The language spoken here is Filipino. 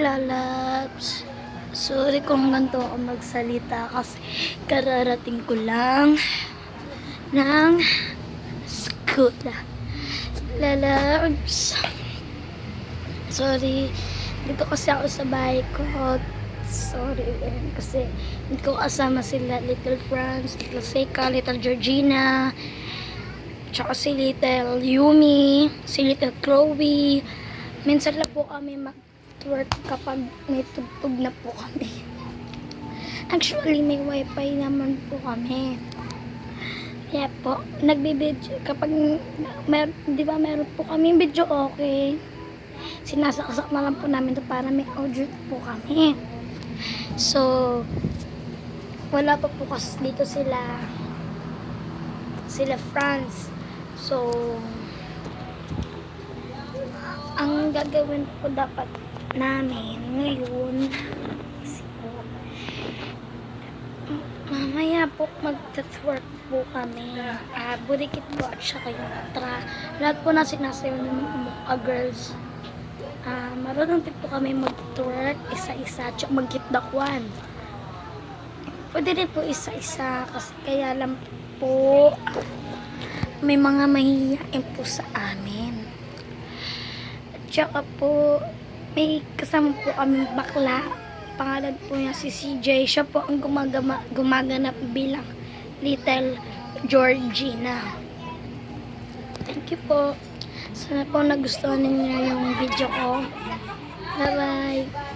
lalabs. Sorry kung ganito ako magsalita kasi kararating ko lang ng school. Lalabs. Sorry. Dito kasi ako sa bahay ko. Sorry kasi hindi ko kasama sila Little Franz, Little Seika, Little Georgina, tsaka si Little Yumi, si Little Chloe. Minsan lang po kami mag-twerk kapag may tugtog na po kami. Actually, may wifi naman po kami. Kaya po, nagbibideo. Kapag, di ba meron po kami video, okay. Sinasaksak na lang po namin ito para may audio po kami. So, wala pa po kasi dito sila France. So, ang gagawin po dapat namin ngayon kasi po, mamaya po mag-twerk po kami. Burikit po at saka yung lahat po na sinasayo ng mga girls. Marunong din po kami mag-twerk isa-isa at mag-kitdakwan. Pwede rin po isa-isa kasi kaya lang po may mga mahihiyain po sa amin. At saka po may kasama po kami bakla. Pangalan po niya si CJ. Siya po ang gumaganap bilang Little Georgina. Thank you po. Sana po nagustuhan ninyo yung video ko. Bye bye.